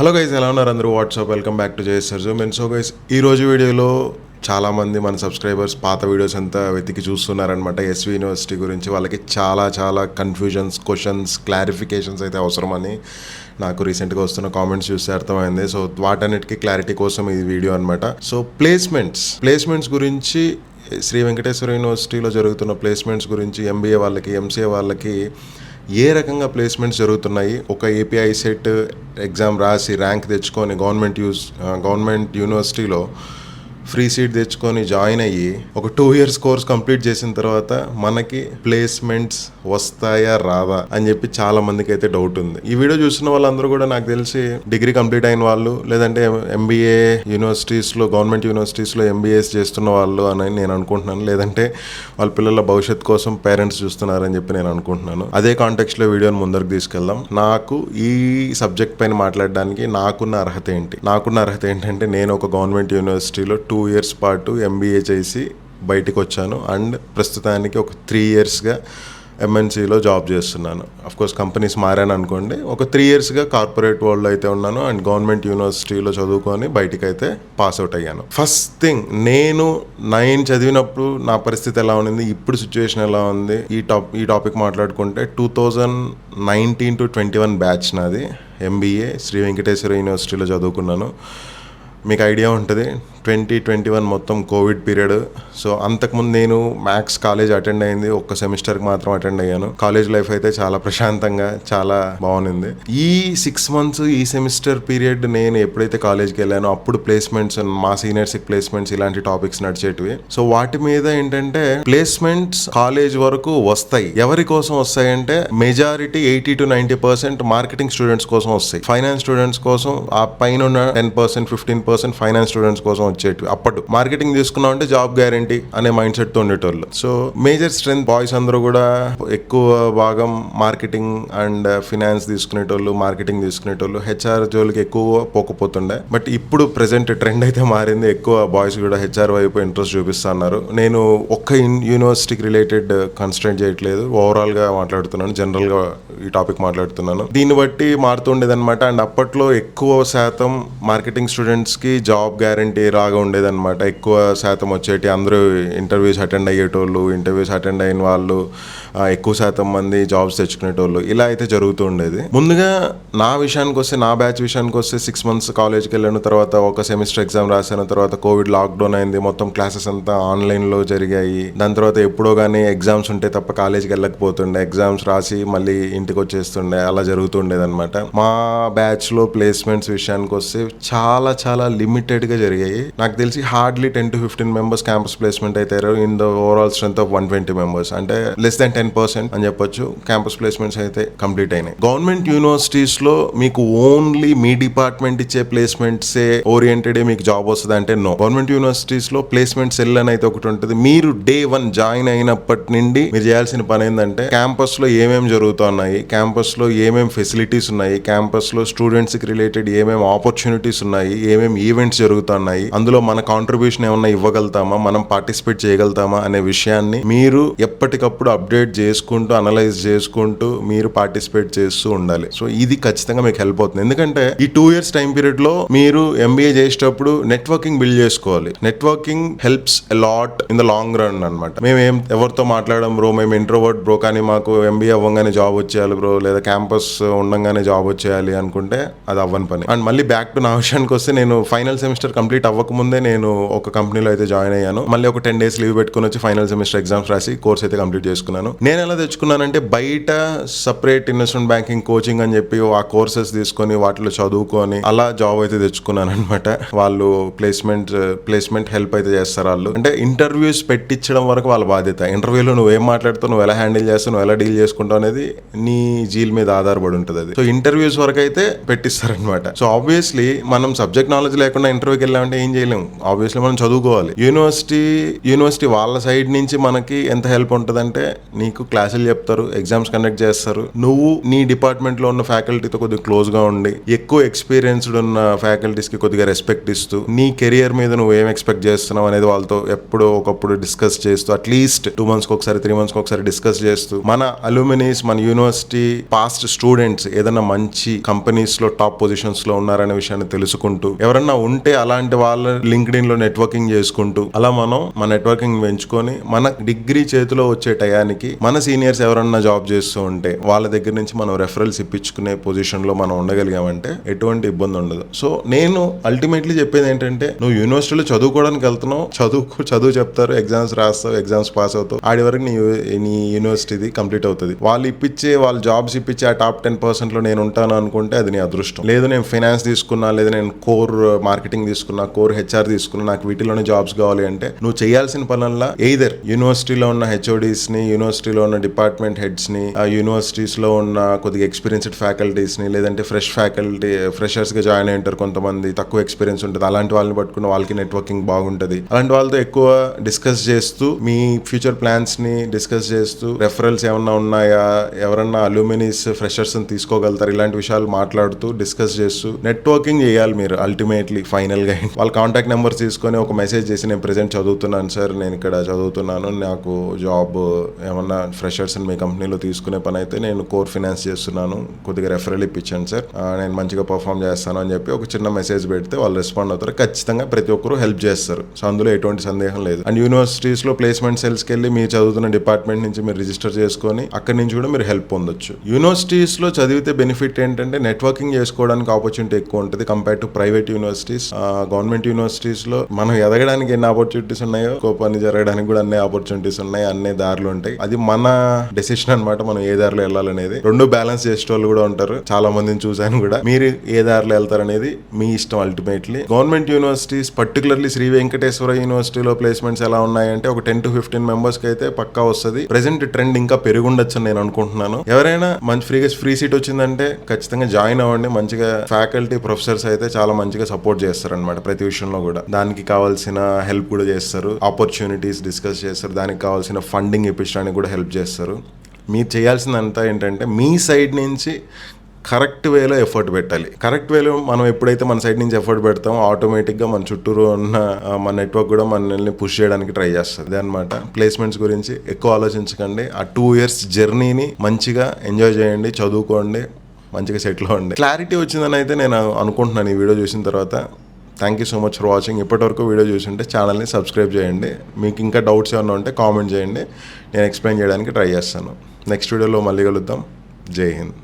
Hello guys, ఎలా ఉన్నారు అందరూ? WhatsApp, welcome back to JS sir Zoom. And so guys, ఈరోజు వీడియోలో చాలామంది మన సబ్స్క్రైబర్స్ పాత వీడియోస్ అంతా వెతికి చూస్తున్నారనమాట. ఎస్వి యూనివర్సిటీ గురించి వాళ్ళకి చాలా కన్ఫ్యూజన్స్, క్వశ్చన్స్, క్లారిఫికేషన్స్ అయితే అవసరమని నాకు రీసెంట్గా వస్తున్న కామెంట్స్ చూస్తే అర్థమైంది. సో వాటన్నిటికీ క్లారిటీ కోసం ఈ వీడియో అనమాట. సో ప్లేస్మెంట్స్ గురించి, శ్రీ వెంకటేశ్వర యూనివర్సిటీలో జరుగుతున్న ప్లేస్మెంట్స్ గురించి, ఎంబీఏ వాళ్ళకి, ఎంసీఏ వాళ్ళకి ఏ రకంగా ప్లేస్మెంట్స్ జరుగుతున్నాయి, ఒక ఏపీఐ సెట్ ఎగ్జామ్ రాసి ర్యాంక్ తెచ్చుకొని గవర్నమెంట్ యూనివర్సిటీలో ఫ్రీ సీట్ తెచ్చుకొని జాయిన్ అయ్యి ఒక 2 years కోర్స్ కంప్లీట్ చేసిన తర్వాత మనకి ప్లేస్మెంట్స్ వస్తాయా రావా అని చెప్పి చాలా మందికి అయితే డౌట్ ఉంది. ఈ వీడియో చూస్తున్న వాళ్ళందరూ కూడా నాకు తెలిసి డిగ్రీ కంప్లీట్ అయిన వాళ్ళు, లేదంటే ఎంబీఏ యూనివర్సిటీస్లో, గవర్నమెంట్ యూనివర్సిటీస్లో ఎంబీఏస్ చేస్తున్న వాళ్ళు అని నేను అనుకుంటున్నాను. లేదంటే వాళ్ళ పిల్లల భవిష్యత్తు కోసం పేరెంట్స్ చూస్తున్నారని చెప్పి నేను అనుకుంటున్నాను. అదే కాంటెక్స్ట్లో వీడియోని ముందరకు తీసుకెళ్దాం. నాకు ఈ సబ్జెక్ట్ పైన మాట్లాడడానికి నాకున్న అర్హత ఏంటంటే, నేను ఒక గవర్నమెంట్ యూనివర్సిటీలో 2 years పాటు ఎంబీఏ చేసి బయటికి వచ్చాను. అండ్ ప్రస్తుతానికి ఒక 3 yearsగా ఎంఎన్సీలో జాబ్ చేస్తున్నాను. అఫ్కోర్స్ కంపెనీస్ మారాను అనుకోండి. ఒక 3 yearsగా కార్పొరేట్ వరల్డ్లో అయితే ఉన్నాను. అండ్ గవర్నమెంట్ యూనివర్సిటీలో చదువుకొని బయటికి అయితే పాస్ అవుట్ అయ్యాను. ఫస్ట్ థింగ్, నేను 9 చదివినప్పుడు నా పరిస్థితి ఎలా ఉంది, ఇప్పుడు సిచ్యువేషన్ ఎలా ఉంది, ఈ టాపిక్ మాట్లాడుకుంటే 2019 to 21 బ్యాచ్ నాది. ఎంబీఏ శ్రీ వెంకటేశ్వర యూనివర్సిటీలో చదువుకున్నాను. మీకు ఐడియా ఉంటుంది, 2021 మొత్తం కోవిడ్ పీరియడ్. సో అంతకుముందు నేను మ్యాథ్స్ కాలేజ్ అటెండ్ అయింది, ఒక్క సెమిస్టర్కి మాత్రం అటెండ్ అయ్యాను. కాలేజ్ లైఫ్ అయితే చాలా ప్రశాంతంగా, చాలా బాగుంది. ఈ 6 months, ఈ సెమిస్టర్ పీరియడ్ నేను ఎప్పుడైతే కాలేజ్కి వెళ్ళానో అప్పుడు ప్లేస్మెంట్స్, మా సీనియర్స్కి ప్లేస్మెంట్స్, ఇలాంటి టాపిక్స్ నడిచేటివి. సో వాటి మీద ఏంటంటే, ప్లేస్మెంట్స్ కాలేజ్ వరకు వస్తాయి. ఎవరి కోసం వస్తాయంటే, మెజారిటీ 80 to 90% మార్కెటింగ్ స్టూడెంట్స్ కోసం వస్తాయి. ఫైనాన్స్ స్టూడెంట్స్ కోసం ఆ పైన 10%, 15% ఫైనాన్స్ స్టూడెంట్స్ కోసం వచ్చేటివి. అప్పుడు మార్కెటింగ్ తీసుకున్నాం అంటే జాబ్ గ్యారంటీ అనే మైండ్ సెట్ తో ఉండేటోళ్ళు. సో మేజర్ స్ట్రెంత్ బాయ్స్ అందరూ కూడా ఎక్కువ భాగం మార్కెటింగ్ అండ్ ఫినాన్స్ తీసుకునేటోళ్ళు, మార్కెటింగ్ తీసుకునేటోళ్ళు. హెచ్ఆర్ జోలికి ఎక్కువ పోకపోతుండే. బట్ ఇప్పుడు ప్రెసెంట్ ట్రెండ్ అయితే మారింది. ఎక్కువ బాయ్స్ కూడా హెచ్ఆర్ వైపు ఇంట్రెస్ట్ చూపిస్తున్నారు. నేను ఒక్క యూనివర్సిటీకి రిలేటెడ్ కన్స్ట్రెంట్ చేయట్లేదు, ఓవరాల్ గా మాట్లాడుతున్నాను, జనరల్ గా ఈ టాపిక్ మాట్లాడుతున్నాను. దీన్ని బట్టి మారుతుండేది అనమాట. అండ్ అప్పట్లో ఎక్కువ శాతం మార్కెటింగ్ స్టూడెంట్స్ కి జాబ్ గ్యారంటీ లాగా ఉండేదన్నమాట. ఎక్కువ శాతం వచ్చేటి, అందరూ ఇంటర్వ్యూస్ అటెండ్ అయ్యేటోళ్ళు, ఇంటర్వ్యూస్ అటెండ్ అయిన వాళ్ళు ఎక్కువ శాతం మంది జాబ్స్ తెచ్చుకునేటోళ్ళు. ఇలా అయితే జరుగుతూ ఉండేది. ముందుగా నా విషయానికి వస్తే, నా బ్యాచ్ విషయానికి వస్తే, 6 months కాలేజ్కి వెళ్ళిన తర్వాత ఒక సెమిస్టర్ ఎగ్జామ్ రాసిన తర్వాత కోవిడ్ లాక్డౌన్ అయింది. మొత్తం క్లాసెస్ అంతా ఆన్లైన్లో జరిగాయి. దాని తర్వాత ఎప్పుడో కానీ ఎగ్జామ్స్ ఉంటే తప్ప కాలేజ్కి వెళ్ళకపోతుండే. ఎగ్జామ్స్ రాసి మళ్ళీ ఇంటికి వచ్చేస్తుండే. అలా జరుగుతుండేది అనమాట. మా బ్యాచ్లో ప్లేస్మెంట్స్ విషయానికి వస్తే చాలా లిమిటెడ్గా జరిగాయి. నాకు తెలిసి hardly 10 to 15 members campus placement అయితే in the overall strength of 120 members, అంటే లెస్ దాన్ 10% అని చెప్పొచ్చు క్యాంపస్ ప్లేస్మెంట్స్ అయితే కంప్లీట్ అయినాయి. గవర్నమెంట్ యూనివర్సిటీస్ లో మీకు ఓన్లీ మీ డిపార్ట్మెంట్ ఇచ్చే ప్లేస్మెంట్సే ఓరియంటెడ్ మీకు జాబ్ వస్తుంది అంటే నో. గవర్నమెంట్ యూనివర్సిటీస్ లో ప్లేస్మెంట్ సెల్ అని అయితే ఒకటి ఉంటుంది. మీరు Day 1 జాయిన్ అయినప్పటి నుండి మీరు చేయాల్సిన పని ఏంటంటే, క్యాంపస్ లో ఏమేమి జరుగుతున్నాయి, క్యాంపస్ లో ఏమేమి ఫెసిలిటీస్ ఉన్నాయి, క్యాంపస్ లో స్టూడెంట్స్ కి రిలేటెడ్ ఏమేమి ఆపర్చునిటీస్ ఉన్నాయి, ఏమేమి ఈవెంట్స్ జరుగుతున్నాయి, అందులో మన కాంట్రిబ్యూషన్ ఏమన్నా ఇవ్వగలుగుతామా, మనం పార్టిసిపేట్ చేయగలుగుతామా అనే విషయాన్ని మీరు ఎప్పటికప్పుడు అప్డేట్ చేసుకుంటూ, అనలైజ్ చేసుకుంటూ మీరు పార్టిసిపేట్ చేస్తూ ఉండాలి. సో ఇది ఖచ్చితంగా మీకు హెల్ప్ అవుతుంది. ఎందుకంటే ఈ 2 years టైం పీరియడ్ లో మీరు ఎంబీఏ చేసేటప్పుడు నెట్వర్కింగ్ బిల్డ్ చేసుకోవాలి. Networking helps a lot in the long run అనమాట. మేము ఎవరితో మాట్లాడడం బ్రో, మేము ఇంట్రోవర్ట్ బ్రో, కానీ మాకు ఎంబీఏ అవ్వగానే జాబ్ వచ్చేయాలి బ్రో, లేదా క్యాంపస్ ఉండగానే జాబ్ వచ్చేయాలి అనుకుంటే అది అవ్వని పని. అండ్ మళ్ళీ బ్యాక్ టు నా విషయానికి వస్తే, నేను ఫైనల్ సెమిస్టర్ కంప్లీట్ అవ్వకముందే నేను ఒక కంపెనీలో అయితే జాయిన్ అయ్యాను. మళ్ళీ ఒక 10 days లీవ్ పెట్టుకుని వచ్చి ఫైనల్ సెమిస్టర్ ఎగ్జామ్స్ రాసి కోర్స్ అయితే కంప్లీట్ చేసుకున్నాను. నేను ఎలా తెచ్చుకున్నానంటే, బయట సపరేట్ ఇన్వెస్ట్మెంట్ బ్యాంకింగ్ కోచింగ్ అని చెప్పి ఆ కోర్సెస్ తీసుకొని వాటిలో చదువుకొని అలా జాబ్ అయితే తెచ్చుకున్నాను అనమాట. వాళ్ళు ప్లేస్మెంట్ హెల్ప్ అయితే చేస్తారు. వాళ్ళు అంటే ఇంటర్వ్యూస్ పెట్టించడం వరకు వాళ్ళ బాధ్యత. ఇంటర్వ్యూలో నువ్వు ఏం మాట్లాడుతావు, నువ్వు ఎలా హ్యాండిల్ చేస్తావు, నువ్వు ఎలా డీల్ చేసుకుంటావు అనేది నీ జీల్ మీద ఆధారపడి ఉంటుంది అది. సో ఇంటర్వ్యూస్ వరకు అయితే పెట్టిస్తారనమాట. సో ఆబ్వియస్లీ మనం సబ్జెక్ట్ నాలెడ్జ్ లేకుండా ఇంటర్వ్యూకి వెళ్ళామంటే ఏం చేయలేము. ఆబ్వియస్లీ మనం చదువుకోవాలి. యూనివర్సిటీ వాళ్ళ సైడ్ నుంచి మనకి ఎంత హెల్ప్ ఉంటుందంటే, నీకు క్లాసులు చెప్తారు, ఎగ్జామ్స్ కండక్ట్ చేస్తారు, నువ్వు నీ డిపార్ట్మెంట్లో ఉన్న ఫ్యాకల్టీతో కొద్దిగా క్లోజ్గా ఉండి ఎక్కువ ఎక్స్పీరియన్స్డ్ ఉన్న ఫ్యాకల్టీస్కి కొద్దిగా రెస్పెక్ట్ ఇస్తూ నీ కెరియర్ మీద నువ్వు ఏం ఎక్స్పెక్ట్ చేస్తున్నావు అనేది వాళ్ళతో ఎప్పుడో ఒకప్పుడు డిస్కస్ చేస్తూ అట్లీస్ట్ 2 months ఒకసారి 3 months ఒకసారి డిస్కస్ చేస్తూ మన అల్యూమినీస్, మన యూనివర్సిటీ పాస్ట్ స్టూడెంట్స్ ఏదైనా మంచి కంపెనీస్ లో టాప్ పొజిషన్స్ లో ఉన్నారనే విషయాన్ని తెలుసుకుంటూ, ఎవరన్నా ఉంటే అలాంటి వాళ్ళ లింక్డ్ఇన్ లో నెట్వర్కింగ్ చేసుకుంటూ, అలా మనం మన నెట్వర్కింగ్ పెంచుకొని మన డిగ్రీ చేతిలో వచ్చే టయానికి మన సీనియర్స్ ఎవరన్నా జాబ్ చేస్తూ ఉంటే వాళ్ళ దగ్గర నుంచి మనం రెఫరల్స్ ఇప్పించుకునే పొజిషన్ లో మనం ఉండగలిగామంటే ఎటువంటి ఇబ్బంది ఉండదు. సో నేను అల్టిమేట్లీ చెప్పేది ఏంటంటే, నువ్వు యూనివర్సిటీలో చదువుకోవడానికి వెళ్తున్నావు, చదువు చెప్తారు, ఎగ్జామ్స్ రాస్తావు, ఎగ్జామ్స్ పాస్ అవుతావు, ఆడి వరకు నీ యూనివర్సిటీది కంప్లీట్ అవుతుంది. వాళ్ళు జాబ్స్ ఇప్పించే ఆ టాప్ 10% లో నేను ఉంటాను అనుకుంటే అది నీ అదృష్టం. లేదు నేను ఫైనాన్స్ తీసుకున్నా, లేదా నేను కోర్ మార్కెటింగ్ తీసుకున్నా, కోర్ హెచ్ఆర్ తీసుకున్నా, నాకు వీటిలోనే జాబ్స్ కావాలి అంటే నువ్వు చేయాల్సిన పనుల్లో ఎయిదర్ యూనివర్సిటీలో ఉన్న హెచ్ఓడీస్ ని, యూనివర్సిటీలో ఉన్న డిపార్ట్మెంట్ హెడ్స్ ని, ఆ యూనివర్సిటీస్ లో ఉన్న కొద్దిగా ఎక్స్పీరియన్స్డ్ ఫ్యాకల్టీస్ ని, లేదంటే ఫ్రెషర్స్ గా జాయిన్ అయి ఉంటారు కొంతమంది, తక్కువ ఎక్స్పీరియన్స్ ఉంటుంది, అలాంటి వాళ్ళని పట్టుకున్న వాళ్ళకి నెట్వర్కింగ్ బాగుంటది. అలాంటి వాళ్ళతో ఎక్కువ డిస్కస్ చేస్తూ మీ ఫ్యూచర్ ప్లాన్స్ ని డిస్కస్ చేస్తూ, రెఫరల్స్ ఏమన్నా ఉన్నాయా, ఎవరన్నా అల్యూమినీస్ ఫ్రెషర్స్ తీసుకోగలుగుతారు, ఇలాంటి విషయాలు మాట్లాడుతూ డిస్కస్ చేస్తూ నెట్వర్కింగ్ చేయాలి మీరు. అల్టిమేట్లీ ఫైనల్ గా వాళ్ళ కాంటాక్ట్ నెంబర్స్ తీసుకొని ఒక మెసేజ్ చేసి, నేను ప్రెజెంట్ చదువుతున్నాను సార్, నేను ఇక్కడ చదువుతున్నాను, నాకు జాబ్ ఏమన్నా ఫ్రెషర్స్ మీ కంపెనీలో తీసుకునే పని అయితే నేను కోర్ ఫైనాన్స్ చేస్తున్నాను, కొద్దిగా రెఫరల్ ఇప్పించండి సార్, నేను మంచిగా పర్ఫామ్ చేస్తాను అని చెప్పి ఒక చిన్న మెసేజ్ పెడితే వాళ్ళు రెస్పాండ్ అవుతారు. ఖచ్చితంగా ప్రతి ఒక్కరు హెల్ప్ చేస్తారు. సో అందులో ఎటువంటి సందేహం లేదు. అండ్ యూనివర్సిటీస్ లో ప్లేస్మెంట్ సెల్స్కి వెళ్ళి మీరు చదువుతున్న డిపార్ట్మెంట్ నుంచి మీరు రిజిస్టర్ చేసుకొని అక్కడి నుంచి కూడా మీరు హెల్ప్ పొందొచ్చు. యూనివర్సిటీస్ లో చదివితే బెనిఫిట్ ఏంటంటే నెట్వర్కింగ్ చేసుకోవడానికి ఆపర్చునిటీ ఎక్కువ ఉంటుంది compare to private universities. Government universities లో మనం ఎదగడానికి ఎన్ని ఆపర్చునిటీస్ ఉన్నాయో, పని జరగడానికి కూడా అన్ని ఆపర్చునిటీస్ ఉన్నాయి, అన్ని దారులు ఉంటాయి. అది మన డెసిషన్ అనమాట, మనం ఏ దారిలో వెళ్ళాలనేది. రెండు బ్యాలెన్స్ చేసే వాళ్ళు కూడా ఉంటారు, చాలా మందిని చూసాను కూడా. మీరు ఏ దారిలో వెళ్తారనేది మీ ఇష్టం. Ultimately government universities, particularly Sri Venkateswara యూనివర్సిటీలో ప్లేస్మెంట్స్ ఎలా ఉన్నాయంటే ఒక 10 to 15 మెంబర్స్ కి అయితే పక్కా వస్తుంది. ప్రెసెంట్ ట్రెండ్ ఇంకా పెరుగుండొచ్చు అని నేను అనుకుంటున్నాను. ఎవరైనా మంచి ఫ్రీ సీట్ వచ్చిందంటే ఖచ్చితంగా జాయిన్ అవ్వండి. మంచిగా ఫ్యాకల్టీ, ప్రొఫెసర్స్ అయితే చాలా మంచిగా సపోర్ట్ చేస్తారు అనమాట ప్రతి విషయంలో కూడా. దానికి కావాల్సిన హెల్ప్ కూడా చేస్తారు, ఆపర్చునిటీస్ డిస్కస్ చేస్తారు, దానికి కావాల్సిన ఫండింగ్ ఇప్పించడానికి కూడా హెల్ప్ చేస్తారు. మీరు చేయాల్సిందంతా ఏంటంటే మీ సైడ్ నుంచి కరెక్ట్ వేలో ఎఫర్ట్ పెట్టాలి. కరెక్ట్ వేలో మనం ఎప్పుడైతే మన సైడ్ నుంచి ఎఫర్ట్ పెడతామో ఆటోమేటిక్గా మన చుట్టూరు ఉన్న మన నెట్వర్క్ కూడా మనల్ని పుష్ చేయడానికి ట్రై చేస్తుంది. అదే అనమాట. ప్లేస్మెంట్స్ గురించి ఎక్కువ ఆలోచించకండి. ఆ 2 years జర్నీని మంచిగా ఎంజాయ్ చేయండి, చదువుకోండి, మంచిగా సెటిల్ అవ్వండి. క్లారిటీ వచ్చిందని అయితే నేను అనుకుంటున్నాను ఈ వీడియో చూసిన తర్వాత. Thank you so much for watching. ఇప్పటివరకు వీడియో చూసింటే ఛానల్ని సబ్స్క్రైబ్ చేయండి. మీకు ఇంకా డౌట్స్ ఏమైనా ఉంటే కామెంట్ చేయండి, నేను ఎక్స్ప్లెయిన్ చేయడానికి ట్రై చేస్తాను. నెక్స్ట్ వీడియోలో మళ్ళీ కలుద్దాం. జై హింద్.